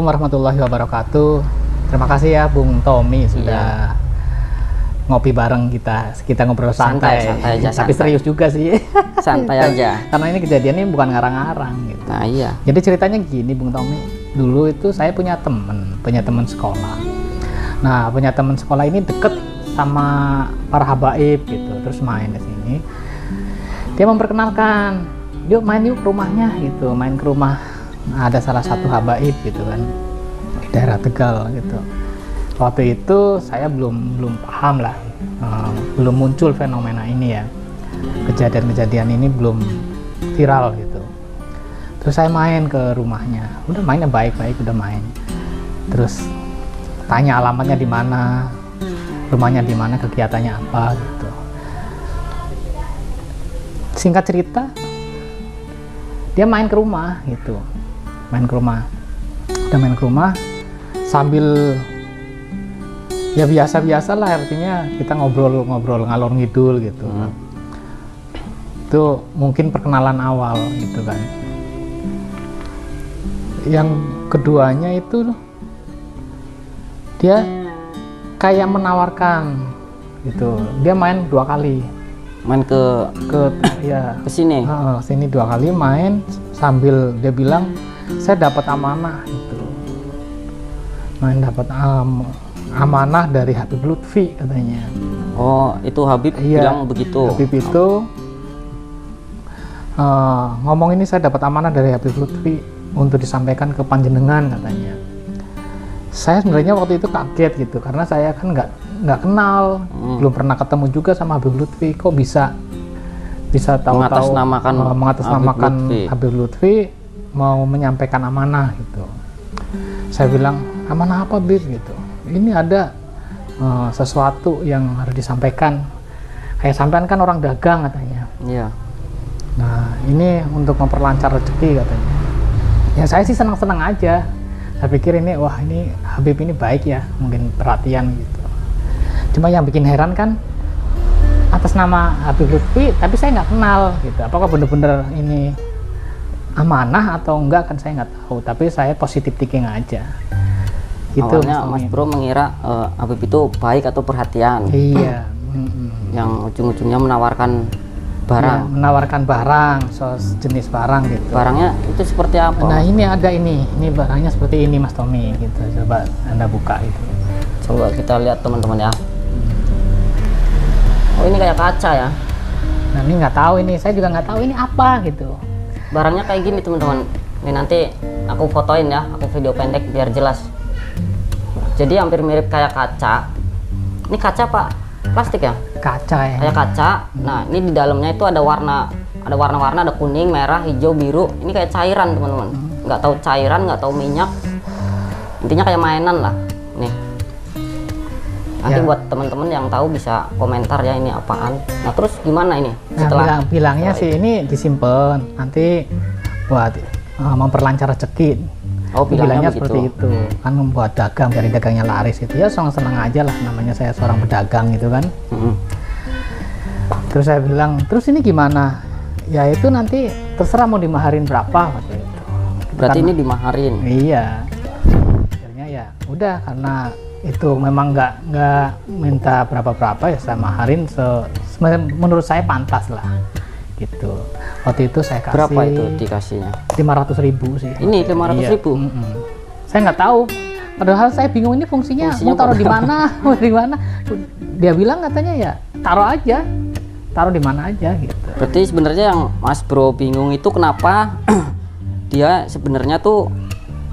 Warahmatullahi wabarakatuh. Terima kasih ya Bung Tommy sudah ngopi bareng kita ngobrol santai aja, tapi santai. serius juga sih. Santai aja. Karena ini kejadiannya bukan ngarang-ngarang gitu. Nah iya. Jadi ceritanya gini Bung Tommy. Dulu itu saya punya teman sekolah. Nah, punya teman sekolah ini deket sama para habaib gitu. Terus main ke sini. Dia memperkenalkan, yuk main yuk ke rumahnya gitu, main ke rumah. Nah, ada salah satu habaib gitu kan di daerah Tegal gitu. Waktu itu saya belum paham lah, belum muncul fenomena ini ya, kejadian-kejadian ini belum viral gitu. Terus saya main ke rumahnya, udah mainnya baik-baik, udah main. Terus tanya alamatnya di mana, rumahnya di mana, kegiatannya apa gitu. Singkat cerita, dia main ke rumah gitu, udah main ke rumah sambil ya biasa-biasa lah, artinya kita ngobrol ngalor ngidul gitu. Itu mungkin perkenalan awal gitu kan. Yang keduanya itu dia kayak menawarkan gitu, dia main 2 kali, Main ke ya sini. sini 2 kali main sambil dia bilang saya dapat amanah gitu, main dapat amanah dari Habib Lutfi katanya. Oh, itu Habib bilang begitu. Habib itu ngomong ini saya dapat amanah dari Habib Lutfi untuk disampaikan ke panjenengan katanya. Saya sebenarnya waktu itu kaget gitu, karena saya kan nggak kenal, belum pernah ketemu juga sama Habib Lutfi. Kok bisa tahu-tahu mengatasnamakan Habib Lutfi mau menyampaikan amanah gitu. Saya bilang, amanah apa Bib gitu? Ini ada sesuatu yang harus disampaikan. Kayak sampean kan orang dagang katanya. Iya. Nah, ini untuk memperlancar rezeki katanya. Ya saya sih senang-senang aja. Saya pikir ini, wah ini Habib ini baik ya, mungkin perhatian gitu. Cuma yang bikin heran kan, atas nama Habib Lutfi, tapi saya nggak kenal gitu. Apakah benar-benar ini amanah atau enggak kan saya nggak tahu. Tapi saya positif thinking aja. Gitu. Awalnya Mas Bro mengira Habib itu baik atau perhatian. Iya. Yang ujung-ujungnya menawarkan barang. Ya, menawarkan barang, jenis barang gitu. Barangnya itu seperti apa? Nah ini ada ini barangnya seperti ini Mas Tommy gitu. Coba Anda buka itu. Coba kita lihat teman-teman ya. Oh ini kayak kaca ya. Nah ini nggak tahu ini, saya juga nggak tahu ini apa gitu. Barangnya kayak gini teman-teman. Ini nanti aku fotoin ya, aku video pendek biar jelas. Jadi hampir mirip kayak kaca. Ini kaca Pak, plastik ya? Kaca ya. Kayak kaca. Nah ini di dalamnya itu ada warna-warna, ada kuning, merah, hijau, biru. Ini kayak cairan teman-teman. Nggak tahu cairan, nggak tahu minyak. Intinya kayak mainan lah. Nih. Nanti Ya. buat teman-teman yang tahu bisa komentar ya ini apaan. Nah terus gimana ini? Nah, bilangnya sih ini disimpan nanti buat memperlancar rezeki. Oh Bilangnya begitu. seperti itu. Kan membuat dagang, dari dagangnya laris itu ya senang-senang aja lah, namanya saya seorang pedagang gitu kan. Terus saya bilang, terus ini gimana? Ya itu nanti terserah mau dimaharin berapa waktu itu. Berarti Karena- ini dimaharin. Iya. Akhirnya ya udah, karena itu memang nggak minta berapa ya saya maharin menurut saya pantas lah gitu. Waktu itu saya kasih Berapa itu dikasihnya? 500.000 sih. Ini 500.000. Saya nggak tahu, padahal saya bingung ini fungsinya mau taruh di mana mau di mana. Dia bilang katanya ya taruh di mana aja gitu. Berarti sebenarnya yang Mas Bro bingung itu kenapa dia sebenarnya tuh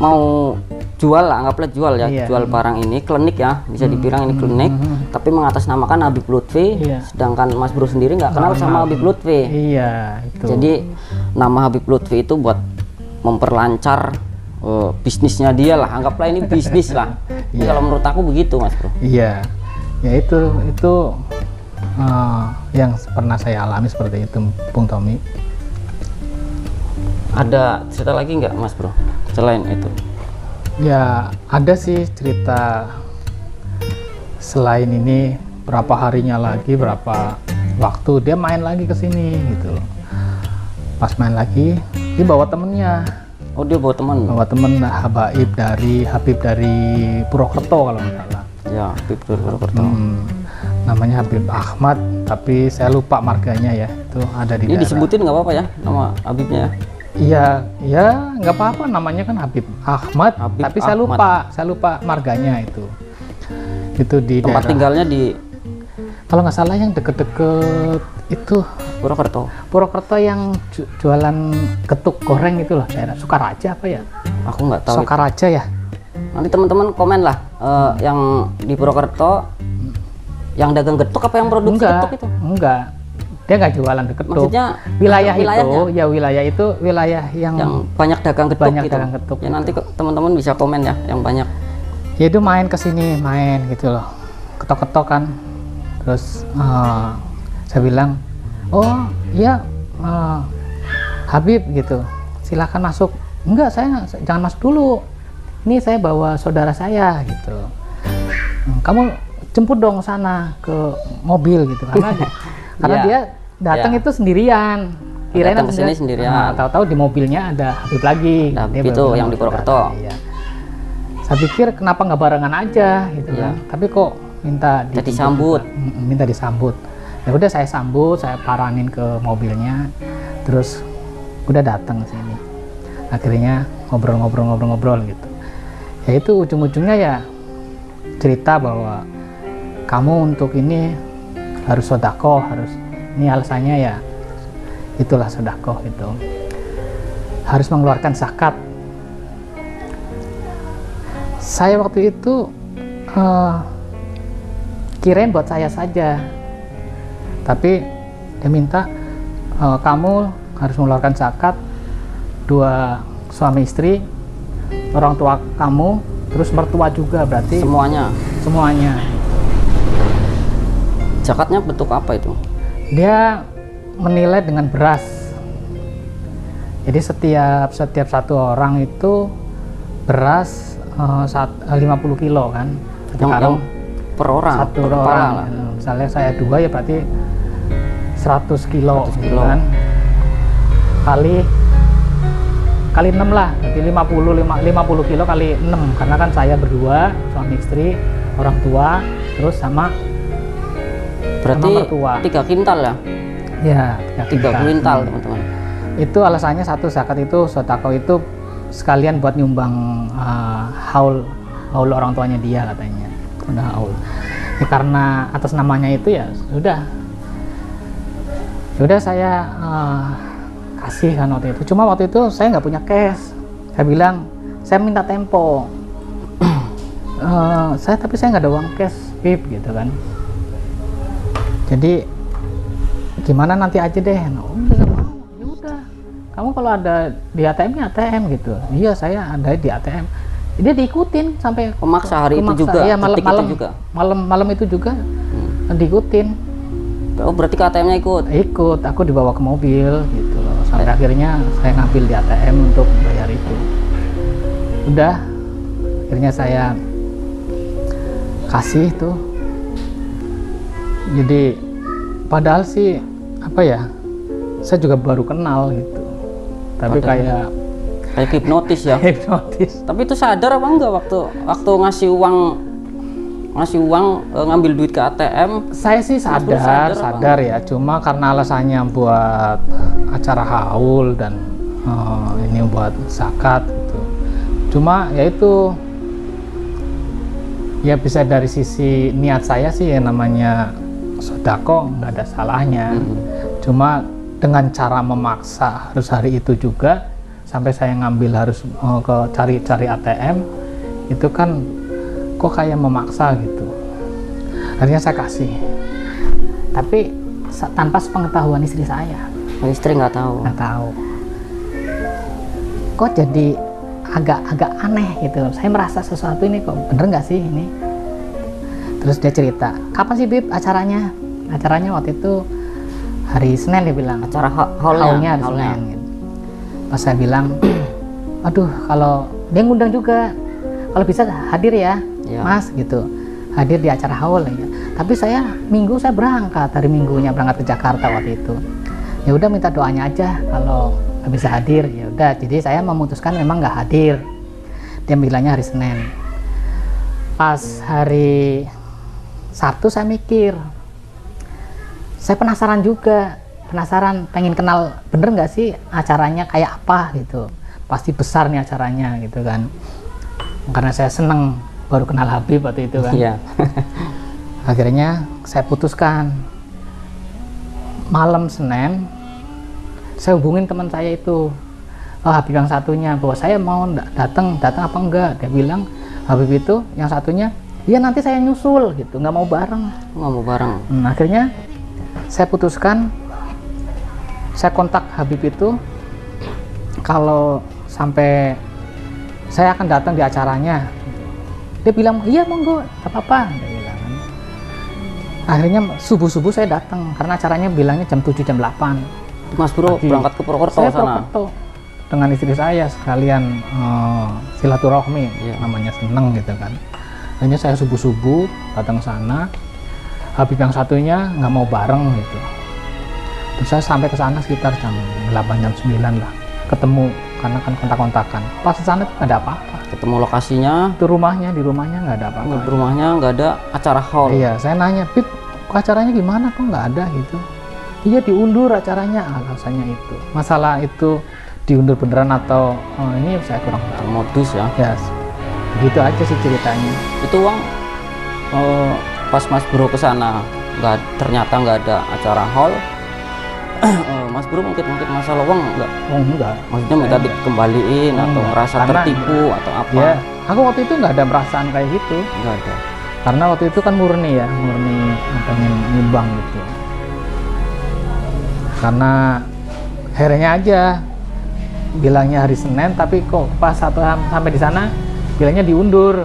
mau jual lah, anggaplah jual ya, Iya. jual barang ini klinik ya, bisa dibilang ini klinik, tapi mengatasnamakan Habib Lutfi, Iya. sedangkan Mas Bro sendiri nggak kenal sama Habib Lutfi. Iya itu. Jadi nama Habib Lutfi itu buat memperlancar bisnisnya dia lah, anggaplah ini bisnis lah. Ini kalau menurut aku begitu Mas Bro. Iya, ya itu yang pernah saya alami seperti itu, Bung Tommy. Ada cerita lagi nggak Mas Bro selain itu? Ya ada sih cerita selain ini. Berapa harinya lagi, berapa waktu dia main lagi ke sini gitu. Pas main lagi, dia bawa temennya. Oh, dia bawa teman. Bawa temen Habib dari Purwokerto kalau nggak salah. Ya, Habib dari Purwokerto. Namanya Habib Ahmad, tapi saya lupa marganya ya. Itu ada di Ini daerah. disebutin nggak apa-apa ya nama Habibnya ya? Iya, ya nggak apa-apa, namanya kan Habib Ahmad, Habib tapi saya lupa marganya itu. Itu di Tempat daerah. tinggalnya di Kalau nggak salah yang deket-deket itu Purwokerto. yang jualan getuk goreng itu loh, daerah Sukaraja apa ya? Aku nggak tahu. Sukaraja ya. Nanti teman-teman komen lah yang di Purwokerto yang dagang getuk apa yang produksi getuk itu? Enggak. Dia nggak jualan getuk. Maksudnya wilayah wilayahnya? itu, ya wilayah itu wilayah yang Banyak dagang getuk banyak gitu. dagang getuk Ya nanti teman-teman bisa komen ya yang banyak. ya itu main ke sini, main gitu loh, ketok-ketok kan. Terus saya bilang, oh iya Habib gitu, silakan masuk. Enggak, saya jangan masuk dulu, ini saya bawa saudara saya gitu. Kamu jemput dong sana ke mobil gitu, karena Iya. dia datang itu sendirian, kirain Datang kesini sendirian. Nah, tahu-tahu di mobilnya ada Habib lagi. Nah, Dia itu bawa yang di saudara. Purwokerto. Iya. Saya pikir kenapa nggak barengan aja gitu Iya. kan, tapi kok minta disambut. minta disambut. Ya udah saya sambut, saya paranin ke mobilnya, terus udah datang ke sini. Akhirnya ngobrol gitu. Ya itu ujung-ujungnya ya cerita bahwa kamu untuk ini harus sedekah, harus ini alasannya ya itulah sedekah itu. Harus mengeluarkan zakat. Saya waktu itu kirain buat saya saja, tapi dia minta kamu harus mengeluarkan zakat, 2 suami istri, orang tua kamu, terus mertua juga, berarti semuanya. Zakatnya bentuk apa itu? Dia menilai dengan beras. Jadi setiap satu orang itu beras 50 kilo kan. Yang per orang, Satu per kepala orang. lah. Misalnya saya 2 ya berarti 100 kilo, 100 gitu kilo. kan. Kali 6 lah, berarti 50 kilo kali 6, karena kan saya berdua, suami istri, orang tua, terus sama Berarti mertua. 3 kintal ya? Ya, 3 kuintal teman-teman. Itu alasannya satu, zakat itu, sedekah itu sekalian buat nyumbang haul orang tuanya dia katanya. Udah haul. Ya, karena atas namanya itu ya sudah saya kasih kan waktu itu. Cuma waktu itu saya nggak punya cash. Saya bilang saya minta tempo. Tapi saya nggak ada uang cash, Pip, gitu kan. Jadi gimana nanti aja deh. Nah, udah mau. Ya udah. Kamu kalau ada di ATM ya ATM gitu. Iya, saya ada di ATM. Dia diikutin sampai Pemaksa hari itu juga. Iya, detik itu juga. malam itu juga diikutin. Oh, berarti ke ATM-nya ikut. Ikut, aku dibawa ke mobil gitu loh. Sampai akhirnya saya ngambil di ATM untuk bayar itu. Udah, akhirnya saya kasih tuh. Jadi padahal sih apa ya, saya juga baru kenal gitu, tapi kayak hipnotis ya. hipnotis. Tapi itu sadar apa enggak waktu ngasih uang ngambil duit ke ATM? Saya sih sadar ya, cuma karena alasannya buat acara haul dan ini buat zakat gitu. Cuma ya itu ya bisa dari sisi niat saya sih, ya namanya sedekah nggak ada salahnya. Cuma dengan cara memaksa harus hari itu juga, sampai saya ngambil harus ke cari ATM, itu kan kok kayak memaksa gitu. Akhirnya saya kasih, tapi tanpa sepengetahuan istri saya. Istri nggak tahu. Kok jadi agak aneh gitu. Saya merasa sesuatu ini kok bener nggak sih ini. Terus dia cerita, kapan sih Bib acaranya? Acaranya waktu itu hari Senin, dia bilang. Acara haulnya hari Senin gitu. Pas saya bilang, aduh, kalau dia ngundang juga, kalau bisa hadir ya, Mas gitu, hadir di acara haul ya. Tapi saya Minggu saya berangkat, hari Minggunya berangkat ke Jakarta waktu itu. Ya udah, minta doanya aja kalau nggak bisa hadir. Ya udah, jadi saya memutuskan memang nggak hadir. Dia bilangnya hari Senin. Pas hari Sabtu saya mikir, saya penasaran juga, pengen kenal bener nggak sih acaranya kayak apa gitu. Pasti besar nih acaranya gitu kan, karena saya seneng baru kenal Habib waktu itu kan. Iya. Akhirnya saya putuskan malam Senin saya hubungin teman saya itu, Habib yang satunya, bahwa saya mau datang apa enggak. Dia bilang Habib itu yang satunya, iya nanti saya nyusul gitu, nggak mau bareng. Akhirnya saya putuskan, saya kontak Habib itu, kalau sampai saya akan datang di acaranya. Dia bilang iya monggo, gak apa-apa. Dia bilang. Akhirnya subuh-subuh saya datang, karena acaranya bilangnya jam 7 jam 8. Mas Bro berangkat ke Purwokerto Saya sana. Purwokerto dengan istri saya sekalian silaturahmi, namanya seneng gitu kan. Akhirnya saya subuh-subuh datang ke sana. Habib yang satunya nggak mau bareng gitu. Terus saya sampai ke sana sekitar jam 8 jam 9 lah. Ketemu karena kan kontak-kontakan. Pas ke sana nggak ada apa-apa. Ketemu lokasinya. Itu rumahnya, di rumahnya nggak ada apa-apa. Di rumahnya nggak ada acara hall. Iya, saya nanya, Bib, acaranya gimana kok nggak ada gitu? Iya diundur acaranya, alasannya itu. Masalah itu diundur beneran atau ini saya kurang tahu. Modus ya. Ya, begitu aja sih ceritanya. Itu uang pas Mas Bro ke sana ternyata nggak ada acara hall. Mas Bro mungkin masalah uang nggak? Oh enggak. Maksudnya minta dikembaliin atau merasa tertipu atau apa? Ya, aku waktu itu nggak ada perasaan kayak gitu. Nggak ada. Karena waktu itu kan murni pengen nyumbang gitu. Karena akhirnya aja bilangnya hari Senin, tapi kok pas sampai di sana bilangnya diundur.